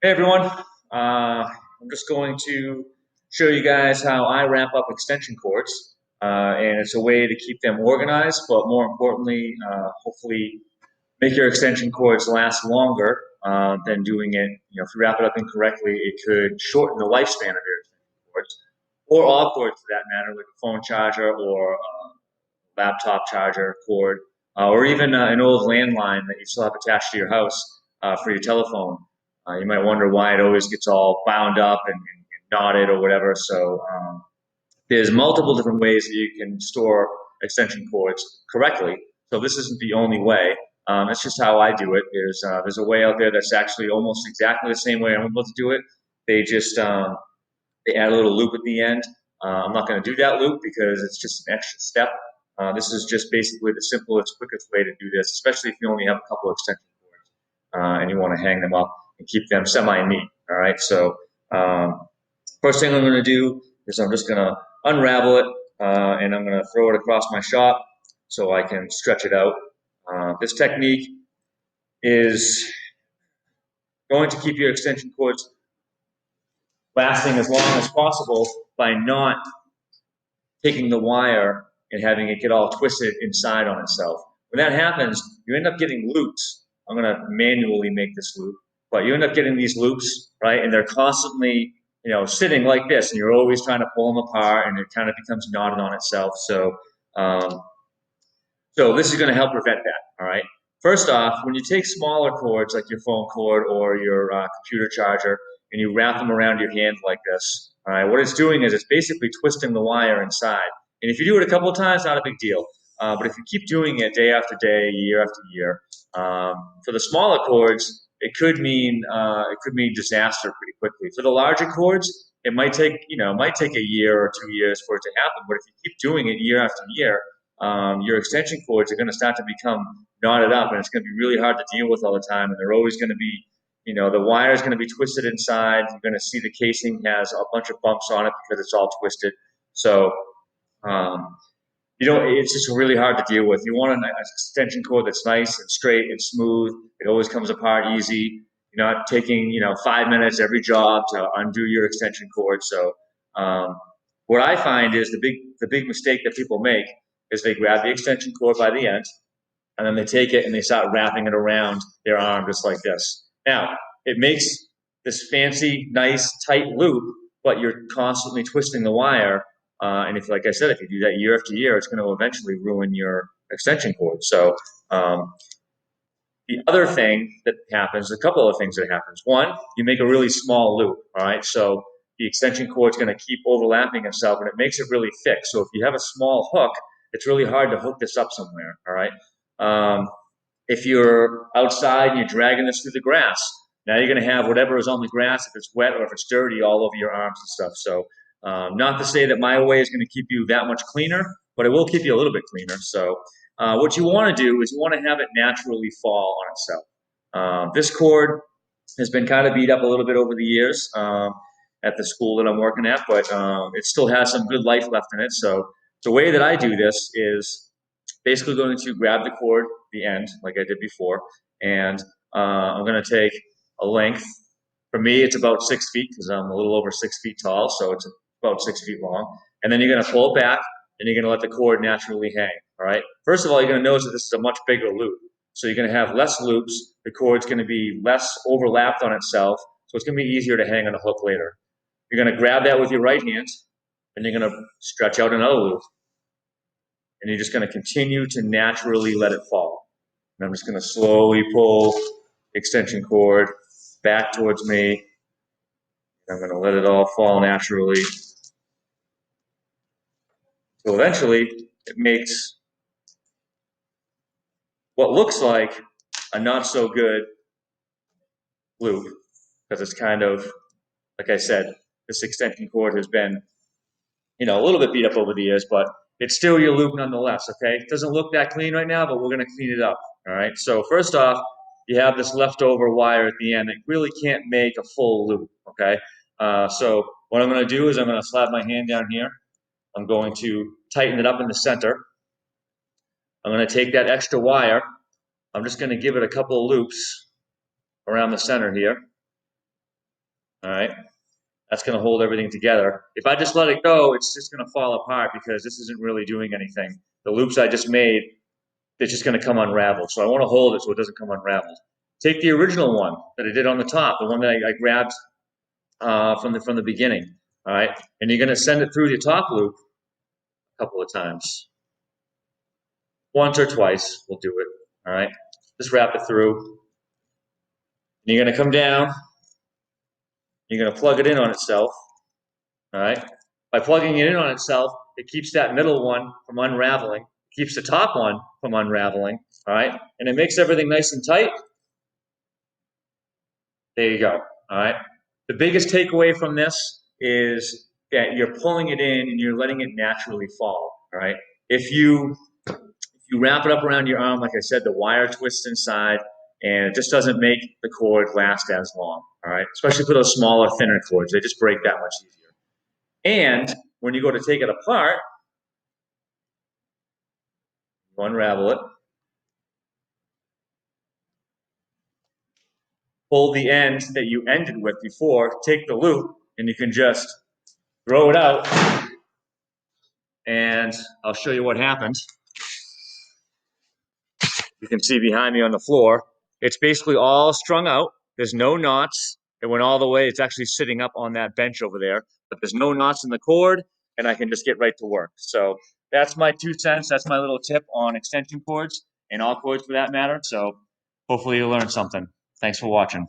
Hey everyone, I'm just going to show you guys how I wrap up extension cords, and it's a way to keep them organized, but more importantly, hopefully make your extension cords last longer than doing it. If you wrap it up incorrectly, it could shorten the lifespan of your extension cords, or all cords for that matter, like a phone charger or laptop charger cord, or even an old landline that you still have attached to your house for your telephone. You might wonder why it always gets all bound up and knotted or whatever. So there's multiple different ways that you can store extension cords correctly. So this isn't the only way. It's just how I do it. There's a way out there that's actually almost exactly the same way I'm able to do it. They just they add a little loop at the end. I'm not going to do that loop because it's just an extra step. This is just basically the simplest, quickest way to do this, especially if you only have a couple of extension cords and you want to hang them up and keep them semi-neat. All right, so first thing I'm going to do is I'm just going to unravel it and I'm going to throw it across my shop so I can stretch it out. This technique is going to keep your extension cords lasting as long as possible by not taking the wire and having it get all twisted inside on itself. When that happens, you end up getting loops. I'm going to manually make this loop, but you end up getting these loops, right? And they're constantly, sitting like this, and you're always trying to pull them apart, and it kind of becomes knotted on itself. Um, so this is going to help prevent that. All right. First off, when you take smaller cords like your phone cord or your computer charger, and you wrap them around your hand like this, all right, what it's doing is it's basically twisting the wire inside. And if you do it a couple of times, not a big deal. But if you keep doing it day after day, year after year, for the smaller cords, it could mean disaster pretty quickly. For the larger cords, it might take a year or 2 years for it to happen. But if you keep doing it year after year, your extension cords are going to start to become knotted up, and it's going to be really hard to deal with all the time. And they're always going to be, the wire is going to be twisted inside. You're going to see the casing has a bunch of bumps on it because it's all twisted. So um, it's just really hard to deal with. You want an extension cord that's nice and straight and smooth. It always comes apart easy. You're not taking, 5 minutes every job to undo your extension cord. So um, what I find is the big mistake that people make is they grab the extension cord by the end and then they take it and they start wrapping it around their arm just like this. Now, it makes this fancy, nice, tight loop, but you're constantly twisting the wire. And if, like I said, if you do that year after year, it's going to eventually ruin your extension cord. So um, the other thing that happens, a couple of things that happens. One, you make a really small loop, all right? So the extension cord is going to keep overlapping itself and it makes it really thick. So if you have a small hook, it's really hard to hook this up somewhere, all right? Um, if you're outside and you're dragging this through the grass, now you're going to have whatever is on the grass, if it's wet or if it's dirty, all over your arms and stuff. So not to say that my way is going to keep you that much cleaner, but it will keep you a little bit cleaner. So what you want to do is you want to have it naturally fall on itself. This cord has been kind of beat up a little bit over the years at the school that I'm working at, but it still has some good life left in it. So the way that I do this is basically going to grab the cord, the end, like I did before, and I'm going to take a length. For me, it's about 6 feet because I'm a little over 6 feet tall, so it's about 6 feet long. And then you're going to pull it back, and you're going to let the cord naturally hang. All right. First of all, you're going to notice that this is a much bigger loop, so you're going to have less loops. The cord's going to be less overlapped on itself, so it's going to be easier to hang on a hook later. You're going to grab that with your right hand, and you're going to stretch out another loop, and you're just going to continue to naturally let it fall. And I'm just going to slowly pull the extension cord back towards me. I'm going to let it all fall naturally. So eventually, it makes what looks like a not so good loop because it's kind of, like I said, this extension cord has been, a little bit beat up over the years, but it's still your loop nonetheless, okay? It doesn't look that clean right now, but we're going to clean it up, all right? So first off, you have this leftover wire at the end that really can't make a full loop, okay? So what I'm going to do is I'm going to slap my hand down here. I'm going to tighten it up in the center. I'm going to take that extra wire. I'm just going to give it a couple of loops around the center here. All right. That's going to hold everything together. If I just let it go, it's just going to fall apart because this isn't really doing anything. The loops I just made, it's just going to come unraveled. So I want to hold it so it doesn't come unraveled. Take the original one that I did on the top, the one that I grabbed from the beginning. All right, and you're going to send it through the top loop a couple of times, once or twice. We'll do it. All right, just wrap it through. And you're going to come down. You're going to plug it in on itself. All right. By plugging it in on itself, it keeps that middle one from unraveling, keeps the top one from unraveling, all right? And it makes everything nice and tight. There you go, all right? The biggest takeaway from this is that you're pulling it in and you're letting it naturally fall, all right? If you wrap it up around your arm, like I said, the wire twists inside, and it just doesn't make the cord last as long, all right? Especially for those smaller, thinner cords, they just break that much easier. And when you go to take it apart, you unravel it, pull the end that you ended with before, take the loop, and you can just throw it out, and I'll show you what happens. You can see behind me on the floor, it's basically all strung out. There's no knots. It went all the way. It's actually sitting up on that bench over there, but there's no knots in the cord, and I can just get right to work. So that's my 2 cents. That's my little tip on extension cords and all cords for that matter. So hopefully you learned something. Thanks for watching.